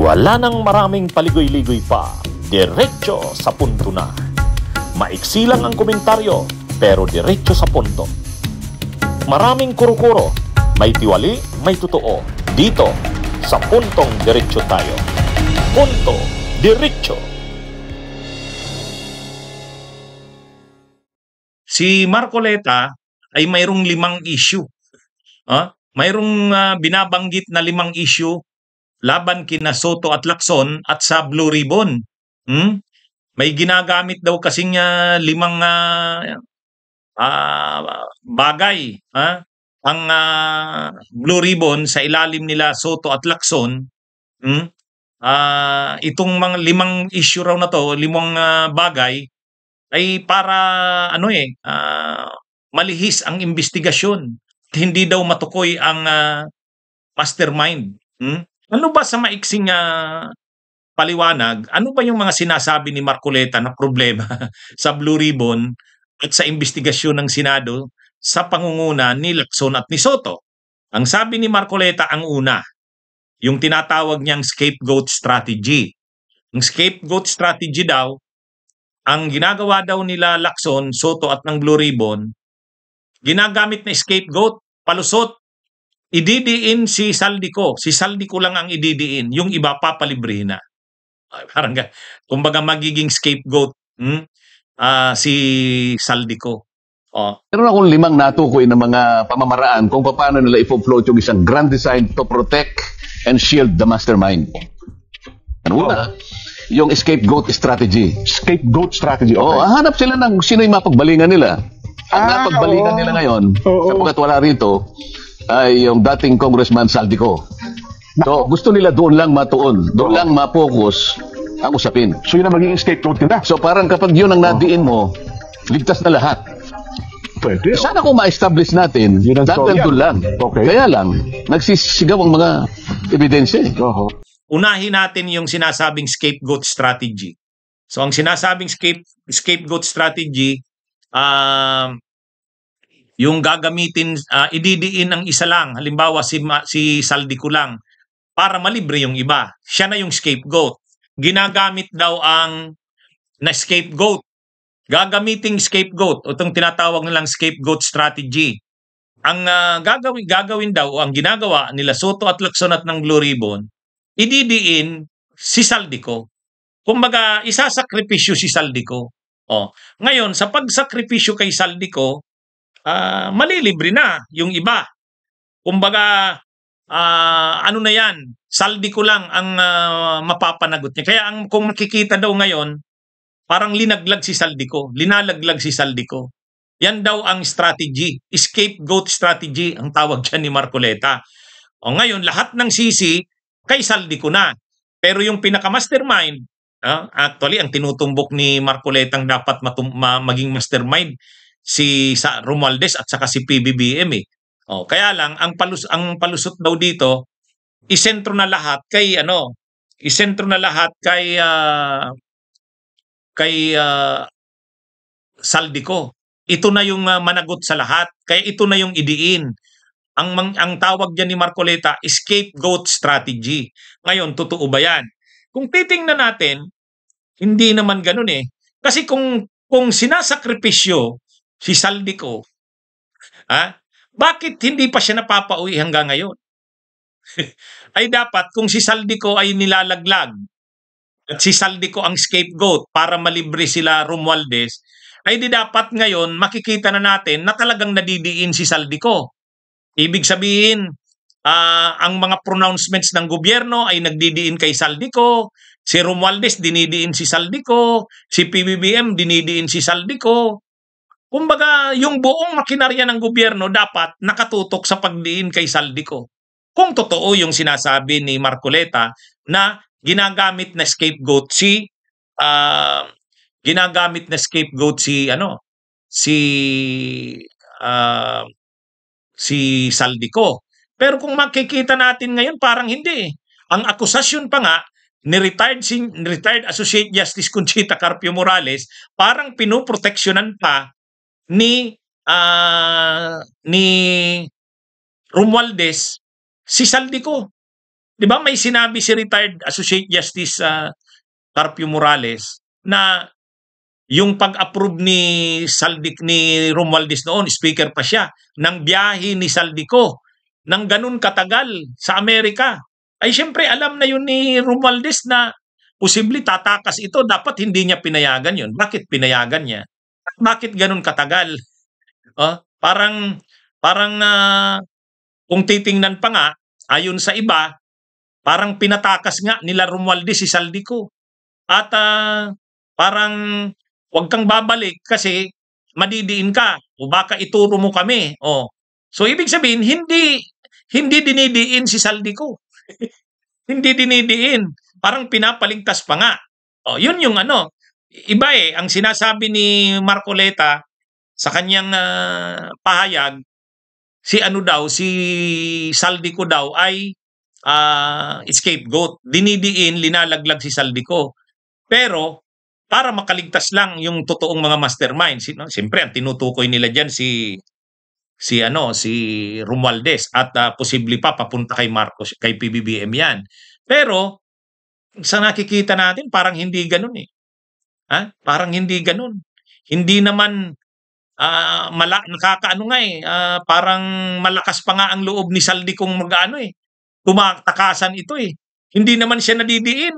Wala nang maraming paligoy-ligoy pa, diretso sa punto na. Maiksi lang ang komentaryo, pero diretso sa punto. Maraming kuro-kuro, may tiwali, may totoo. Dito, sa Puntong Diretso tayo. Punto Diretso. Si Marcoleta ay mayroong 5 issue. Mayroong binabanggit na 5 issue laban kina Soto at Lacson at sa Blue Ribbon. May ginagamit daw kasing 5 bagay. Ang Blue Ribbon sa ilalim nila Soto at Lacson. Itong mga 5 issue raw na to, 5 bagay ay para malihis ang investigasyon. Hindi daw matukoy ang mastermind. Ano ba sa maiksing paliwanag, ano ba yung mga sinasabi ni Marcoleta na problema sa Blue Ribbon at sa investigasyon ng Senado sa pangunguna ni Lacson at ni Soto? Ang sabi ni Marcoleta, ang una, yung tinatawag niyang scapegoat strategy. Ang scapegoat strategy daw, ang ginagawa daw nila Lacson, Soto at ng Blue Ribbon, ginagamit na scapegoat, palusot, ididiin si Saldico. Si Saldico lang ang ididiin. Yung iba papalibrihin na. Parang kumbaga magiging scapegoat si Saldico. Meron akong 5 natukoy na mga pamamaraan kung paano nila i-float yung isang grand design to protect and shield the mastermind. Ano una? Yung scapegoat strategy. Scapegoat strategy, okay. Hanap sila ng sino yung mapagbalingan nila. Ang napagbalingan nila ngayon, sapagkat wala rito, ay yung dating Congressman Saldico. So, gusto nila doon lang matuon, doon lang ma-focus ang usapin. So, yun ang magiging scapegoat nila. So, parang kapag yun ang nadiin mo, ligtas na lahat. Pwede. Sana kung ma-establish natin, dahil doon lang. Okay. Kaya lang, nagsisigaw ang mga ebidensya. Unahin natin yung sinasabing scapegoat strategy. So, ang sinasabing scapegoat strategy, yung gagamitin, ididiin ang isa lang. Halimbawa, si Saldico lang. Para malibre yung iba. Siya na yung scapegoat. Ginagamit daw ang na scapegoat. Gagamiting scapegoat o itong tinatawag nilang scapegoat strategy. Ang gagawin daw, ang ginagawa nila Soto at Lacson at ng Blue Ribbon, ididiin si Saldico. Kumbaga, isasakripisyo si Saldico. Ngayon, sa pagsakripisyo kay Saldico, malilibre na yung iba. Kumbaga, ano na yan, Saldico lang ang mapapanagot niya. Kaya kung makikita daw ngayon, parang linalaglag si Saldico. Yan daw ang strategy. Scapegoat strategy ang tawag dyan ni Marcoleta. Ngayon, lahat ng sisi kay Saldico na. Pero yung pinaka-mastermind, actually, ang tinutumbok ni Marcoletang dapat maging mastermind si Romualdez at saka si PBBM kaya lang ang palusot daw dito isentro na lahat kay Saldico. Ito na yung managot sa lahat. Kaya ito na yung idiin. Ang tawag diyan ni Marcoleta, scapegoat strategy. Ngayon, totoo ba yan? Kung titingnan natin, hindi naman ganun Kasi kung sinasakripisyo si Saldico, bakit hindi pa siya napapauwi hanggang ngayon? Ay dapat kung si Saldico ay nilalaglag at si Saldico ang scapegoat para malibre sila Romualdez, ay di dapat ngayon makikita na natin na talagang nadidiin si Saldico. Ibig sabihin, ang mga pronouncements ng gobyerno ay nagdidiin kay Saldico, si Romualdez dinidiin si Saldico, si PBBM dinidiin si Saldico. Kumbaga, yung buong makinarya ng gobyerno dapat nakatutok sa pagdiin kay Saldico. Kung totoo yung sinasabi ni Marcoleta na ginagamit na scapegoat si Saldico. Pero kung makikita natin ngayon, parang hindi. Ang akusasyon pa nga ni retired Associate Justice Conchita Carpio Morales, parang pinoproteksyonan pa ni Romualdez si Saldico. 'Di ba may sinabi si retired Associate Justice Carpio Morales na yung pag-approve ni Romualdez noon, speaker pa siya, ng biyahe ni Saldico ng ganun katagal sa Amerika. Ay siyempre alam na yun ni Romualdez na posible tatakas ito, dapat hindi niya pinayagan yun. Bakit pinayagan niya? At bakit ganun katagal? Parang kung titingnan pa nga, ayon sa iba, parang pinatakas nga nila Romualdez si Saldico. At parang huwag kang babalik kasi madidiin ka o baka ituro mo kami. So ibig sabihin, hindi dinidiin si Saldico. Hindi dinidiin. Parang pinapaligtas pa nga. Yun yung ano. Iba ang sinasabi ni Marcoleta sa kanyang pahayag, si Saldico daw ay scapegoat. Dinidiin, linalaglag si Saldico. Pero para makaligtas lang yung totoong mga mastermind. Siyempre ang tinutukoy nila diyan si Romualdez at posible pa papunta kay Marcos, kay PBBM yan. Pero sa nakikita natin parang hindi ganoon Parang hindi ganoon. Hindi naman nakakaano nga parang malakas pa nga ang loob ni Saldi kung tumatakasan ito Hindi naman siya nadidiin.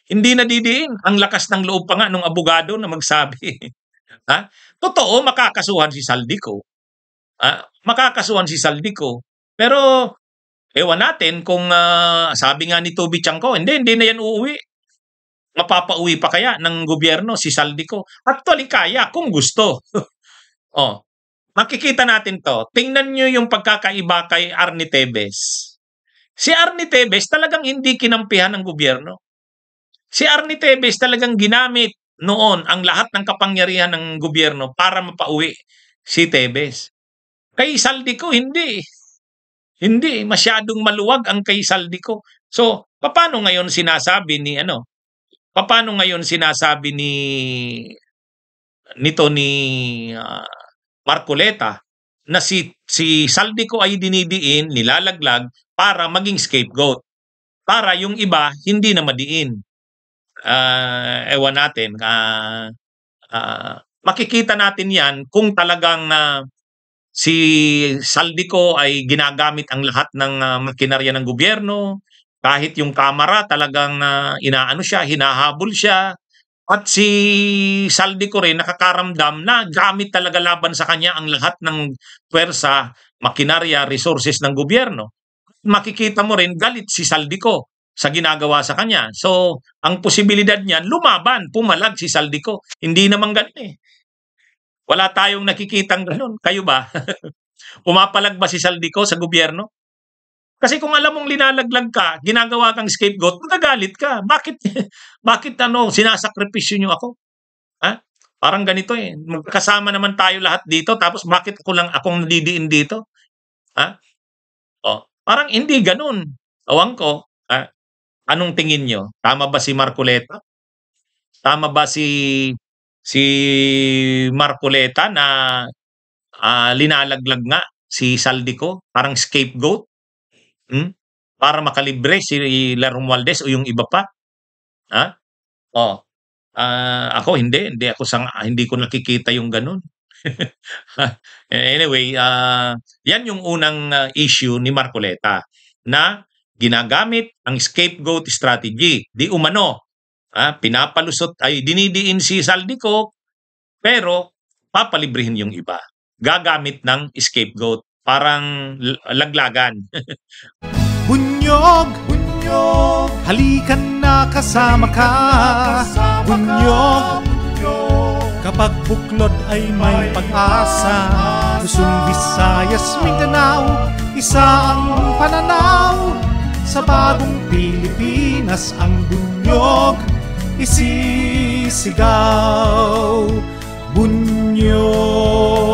Hindi nadidiin. Ang lakas ng loob pa nga nung abogado na magsabi. Totoo, makakasuhan si Saldico. Makakasuhan si Saldico. Pero, ewan natin kung sabi nga ni Toby Chanco, hindi na yan uuwi. Mapapauwi pa kaya ng gobyerno si Saldico? Actually, kaya kung gusto. Makikita natin to. Tingnan nyo yung pagkakaiba kay Arnie Tevez. Si Arnie Tevez talagang hindi kinampihan ng gobyerno. Si Arnie Tevez talagang ginamit noon ang lahat ng kapangyarihan ng gobyerno para mapauwi si Tevez. Kay Saldico, hindi. Hindi. Masyadong maluwag ang kay Saldico. So, paano ngayon sinasabi ni Marcoleta na si Saldico ay dinidiin, nilalaglag para maging scapegoat. Para yung iba hindi na madiin. Ewan natin. Makikita natin yan kung talagang si Saldico ay ginagamit ang lahat ng makinarya ng gobyerno, kahit yung kamera talagang hinahabol siya, at si Saldico rin nakakaramdam na gamit talaga laban sa kanya ang lahat ng pwersa, makinarya, resources ng gobyerno. Makikita mo rin galit si Saldico sa ginagawa sa kanya. So, ang posibilidad niyan, lumaban, pumalag si Saldico. Hindi naman ganun Wala tayong nakikitang ganun. Kayo ba? Pumapalag ba si Saldico sa gobyerno? Kasi kung alam mong linalaglag ka, ginagawa kang scapegoat, magagalit ka. Bakit sinasakripisyo niyo ako? Parang ganito Magkasama naman tayo lahat dito, tapos bakit akong nadidiin dito? Parang hindi ganun. Awang ko, anong tingin nyo? Tama ba si Marcoleta? Tama ba si Marcoleta na linalaglag nga si Saldico? Parang scapegoat? Para makalibre si Romualdez o yung iba pa? Ako hindi ko nakikita yung ganun. Anyway, yan yung unang issue ni Marcoleta na ginagamit ang scapegoat strategy. Di umano, pinapalusot ay dinidiin si Saldico, pero papalibrihin yung iba. Gagamit ng scapegoat, parang laglagan. Bunyog, halikan na kasama ka. Bunyog, kapag buklod ay may pag-asa. Luzon, Visayas, Mindanao, isa ang pananaw. Sa bagong Pilipinas ang bunyog isisigaw. Bunyog.